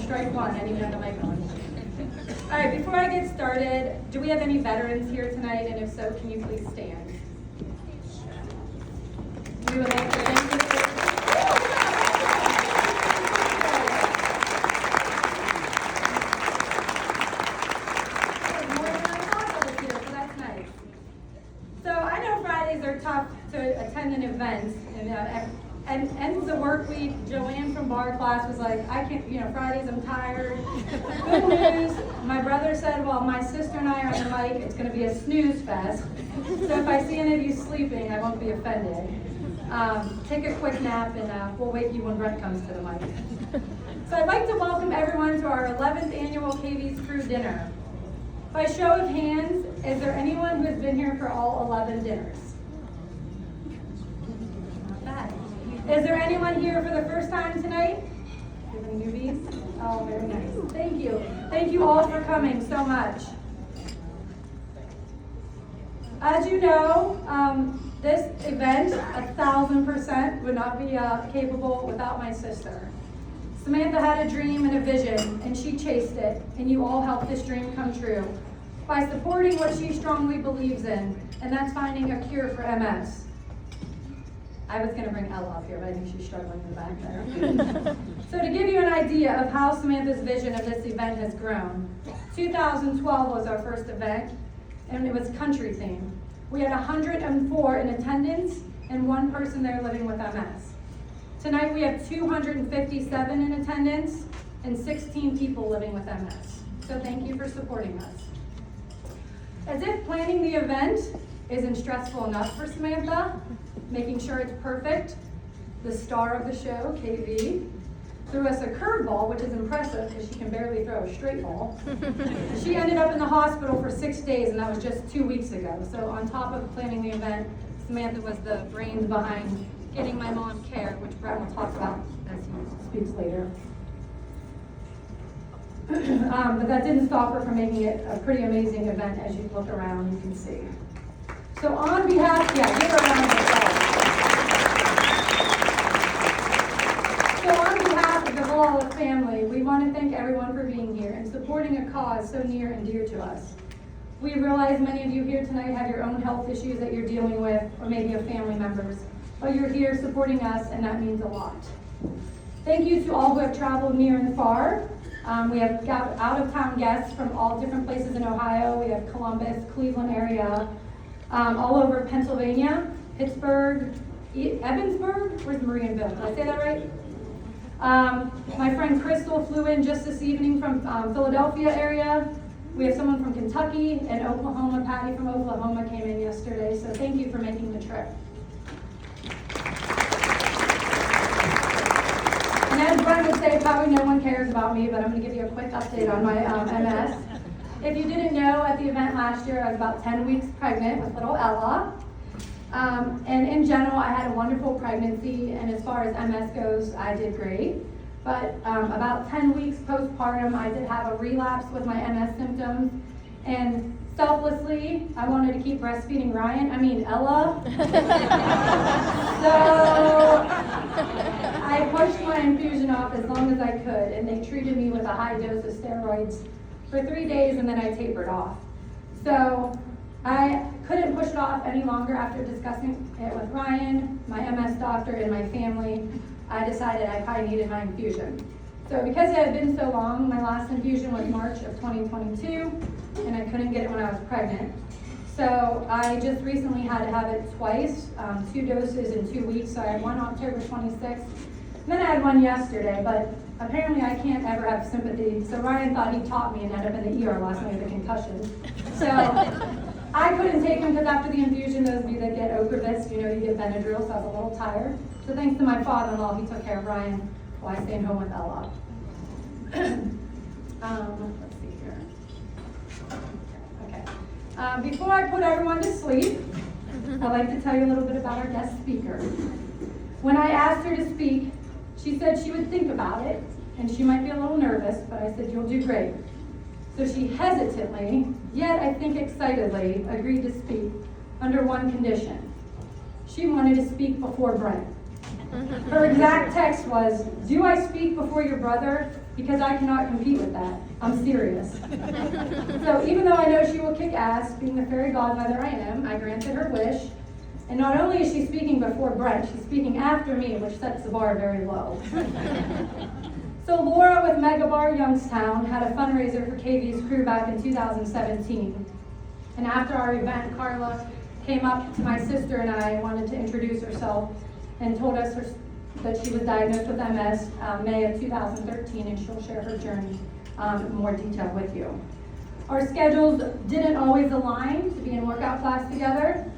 strike one, I didn't even have the mic on. All right, before I get started, do we have any veterans here tonight? And if so, can you please stand? We would like to thank you for... More than I thought over here, so that's nice. So I know Fridays are tough to attend an event, and ends the work week. Joanne from bar class was like, I can't, Fridays I'm tired. Good news, my brother said, well, my sister and I are on the mic, it's gonna be a snooze fest. So if I see any of you sleeping, I won't be offended. Take a quick nap and we'll wake you when Brett comes to the mic. So I'd like to welcome everyone to our 11th annual KV's Crew Dinner. By show of hands, is there anyone who has been here for all 11 dinners? Not bad. Is there anyone here for the first time tonight? Do you have any newbies? Oh, very nice. Thank you. Thank you all for coming so much. As you know, this event, 1,000% would not be capable without my sister. Samantha had a dream and a vision, and she chased it, and you all helped this dream come true by supporting what she strongly believes in, and that's finding a cure for MS. I was going to bring Ella up here, but I think she's struggling in the back there. So to give you an idea of how Samantha's vision of this event has grown, 2012 was our first event, and it was country themed. We had 104 in attendance and one person there living with MS. Tonight we have 257 in attendance and 16 people living with MS. So thank you for supporting us. As if planning the event isn't stressful enough for Samantha, making sure it's perfect, the star of the show, KV, threw us a curveball, which is impressive because she can barely throw a straight ball. She ended up in the hospital for 6 days, and that was just 2 weeks ago. So on top of planning the event, Samantha was the brains behind getting my mom care, which Brett will talk about as he speaks later. But that didn't stop her from making it a pretty amazing event. As you look around, you can see. So on behalf, give her a round of applause. So on behalf of the Valhalla family, we want to thank everyone for being here and supporting a cause so near and dear to us. We realize many of you here tonight have your own health issues that you're dealing with, or maybe have family members, but you're here supporting us, and that means a lot. Thank you to all who have traveled near and far. We have got out-of-town guests from all different places in Ohio. We have Columbus, Cleveland area, all over Pennsylvania, Pittsburgh, Evansburg. Where's Marianville? Did I say that right? My friend Crystal flew in just this evening from Philadelphia area. We have someone from Kentucky and Oklahoma. Patty from Oklahoma came in yesterday, so thank you for making the trip. And as Brian would say, probably no one cares about me, but I'm going to give you a quick update on my MS. If you didn't know, at the event last year, I was about 10 weeks pregnant with little Ella. And in general, I had a wonderful pregnancy, and as far as MS goes, I did great. But about 10 weeks postpartum, I did have a relapse with my MS symptoms, and selflessly, I wanted to keep breastfeeding Ella. So I pushed my infusion off as long as I could, and they treated me with a high dose of steroids for 3 days, and then I tapered off. So I couldn't push it off any longer. After discussing it with Ryan, my MS doctor, and my family, I decided I probably needed my infusion. So because it had been so long, my last infusion was March of 2022, and I couldn't get it when I was pregnant. So I just recently had to have it twice, 2 doses in 2 weeks. So I had one October 26th, then I had one yesterday, but apparently I can't ever have sympathy. So Ryan thought he taught me and ended up in the ER last night with a concussion. So I couldn't take him because after the infusion, those of you that get Ocrevus, you get Benadryl, so I was a little tired. So thanks to my father-in-law, he took care of Ryan while I stayed home with Ella. Let's see here. Okay. Before I put everyone to sleep, I'd like to tell you a little bit about our guest speaker. When I asked her to speak, she said she would think about it, and she might be a little nervous, but I said, you'll do great. So she hesitantly, yet I think excitedly, agreed to speak under one condition. She wanted to speak before Brent. Her exact text was, do I speak before your brother? because I cannot compete with that. I'm serious. So even though I know she will kick ass, being the fairy godmother I am, I granted her wish. And not only is she speaking before Brent, she's speaking after me, which sets the bar very low. So Laura with Mega Bar Youngstown had a fundraiser for KV's crew back in 2017. And after our event, Carla came up to my sister and I, wanted to introduce herself, and told us that she was diagnosed with MS May of 2013, and she'll share her journey in more detail with you. Our schedules didn't always align to be in workout class together,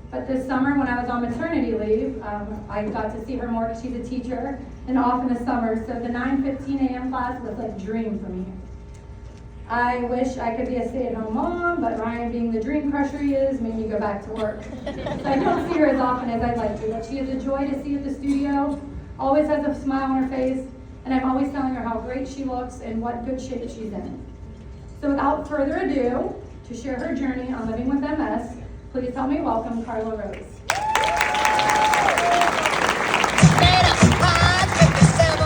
but this summer when I was on maternity leave, I got to see her more because she's a teacher and off in the summer, so the 9:15 a.m. class was like a dream for me. I wish I could be a stay-at-home mom, but Ryan, being the dream crusher he is, made me go back to work. So I don't see her as often as I'd like to, but she is a joy to see at the studio, always has a smile on her face, and I'm always telling her how great she looks and what good shape she's in. So without further ado, to share her journey on living with MS, please help me welcome Carla Rose.